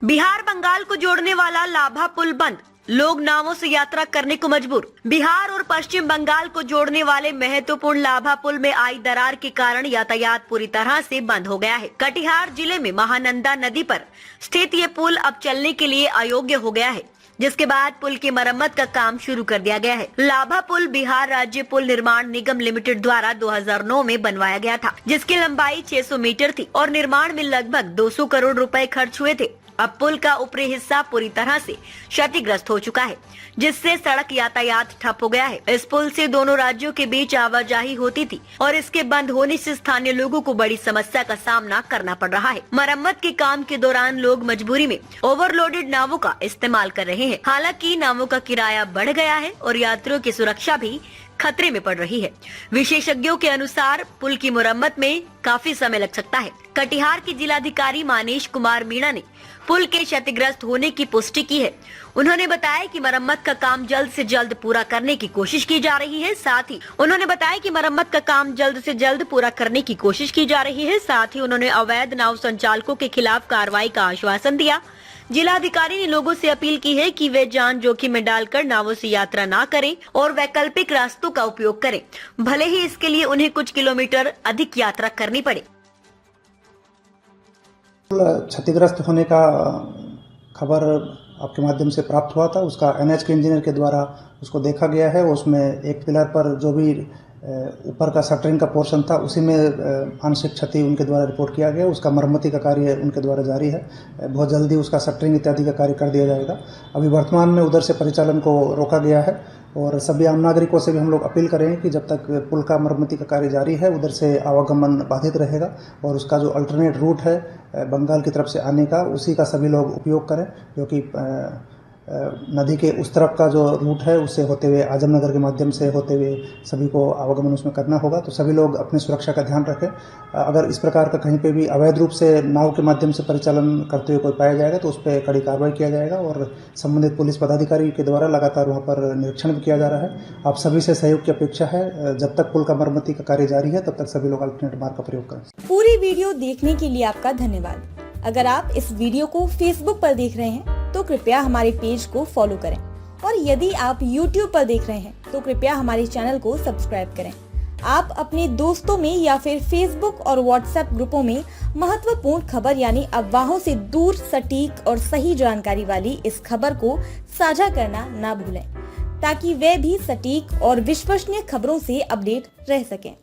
बिहार बंगाल को जोड़ने वाला लाभा पुल बंद, लोग नावों से यात्रा करने को मजबूर। बिहार और पश्चिम बंगाल को जोड़ने वाले महत्वपूर्ण लाभा पुल में आई दरार के कारण यातायात पूरी तरह से बंद हो गया है। कटिहार जिले में महानंदा नदी पर स्थित ये पुल अब चलने के लिए अयोग्य हो गया है, जिसके बाद पुल की मरम्मत का काम शुरू कर दिया गया है। लाभा पुल बिहार राज्य पुल निर्माण निगम लिमिटेड द्वारा 2009 में बनवाया गया था, जिसकी लंबाई 600 मीटर थी और निर्माण में लगभग 200 करोड़ रुपए खर्च हुए थे। अब पुल का ऊपरी हिस्सा पूरी तरह से क्षतिग्रस्त हो चुका है, जिससे सड़क यातायात ठप हो गया है। इस पुल से दोनों राज्यों के बीच आवाजाही होती थी और इसके बंद होने से स्थानीय लोगों को बड़ी समस्या का सामना करना पड़ रहा है। मरम्मत के काम के दौरान लोग मजबूरी में ओवरलोडेड नावों का इस्तेमाल कर रहे हैं। हालांकि नावों का किराया बढ़ गया है और यात्रियों की सुरक्षा भी खतरे में पड़ रही है। विशेषज्ञों के अनुसार पुल की मुरम्मत में काफी समय लग सकता है। कटिहार के जिलाधिकारी मानीश कुमार मीणा ने पुल के क्षतिग्रस्त होने की पुष्टि की है। उन्होंने बताया कि मरम्मत का काम जल्द से जल्द पूरा करने की कोशिश की जा रही है। साथ ही उन्होंने अवैध नाव संचालकों के खिलाफ कार्रवाई का आश्वासन दिया। जिलाधिकारी ने लोगों से अपील की है कि वे जान जोखिम में डालकर नावों से यात्रा न करें और वैकल्पिक रास्तों का उपयोग करें, भले ही इसके लिए उन्हें कुछ किलोमीटर अधिक यात्रा करनी पड़े। क्षतिग्रस्त होने का खबर आपके माध्यम से प्राप्त हुआ था। उसका एनएच के इंजीनियर के द्वारा उसको देखा गया है। उसमें एक पिलर पर जो भी ऊपर का शटरिंग का पोर्शन था, उसी में आंशिक क्षति उनके द्वारा रिपोर्ट किया गया। उसका मरम्मती का कार्य उनके द्वारा जारी है। बहुत जल्दी उसका शटरिंग इत्यादि का कार्य कर दिया जाएगा। अभी वर्तमान में उधर से परिचालन को रोका गया है और सभी आम नागरिकों से भी हम लोग अपील करेंगे कि जब तक पुल का मरम्मती का कार्य जारी है, उधर से आवागमन बाधित रहेगा और उसका जो अल्टरनेट रूट है बंगाल की तरफ से आने का, उसी का सभी लोग उपयोग करें, क्योंकि नदी के उस तरफ का जो रूट है उससे होते हुए आजमनगर के माध्यम से होते हुए सभी को आवागमन उसमें करना होगा। तो सभी लोग अपनी सुरक्षा का ध्यान रखें। अगर इस प्रकार का कहीं पे भी अवैध रूप से नाव के माध्यम से परिचालन करते हुए कोई पाया जाएगा तो उस पर कड़ी कार्रवाई किया जाएगा और संबंधित पुलिस पदाधिकारी के द्वारा लगातार वहाँ पर निरीक्षण भी किया जा रहा है। आप सभी से सहयोग की अपेक्षा है। जब तक पुल का मरम्मती का कार्य जारी है, तब तक सभी लोग अल्टरनेट मार्ग का प्रयोग करें। पूरी वीडियो देखने के लिए आपका धन्यवाद। अगर आप इस वीडियो को फेसबुक पर देख रहे हैं तो कृपया हमारे पेज को फॉलो करें और यदि आप YouTube पर देख रहे हैं तो कृपया हमारे चैनल को सब्सक्राइब करें। आप अपने दोस्तों में या फिर फेसबुक और व्हाट्सएप ग्रुपों में महत्वपूर्ण खबर यानी अफवाहों से दूर सटीक और सही जानकारी वाली इस खबर को साझा करना ना भूलें, ताकि वे भी सटीक और विश्वसनीय खबरों से अपडेट रह सकें।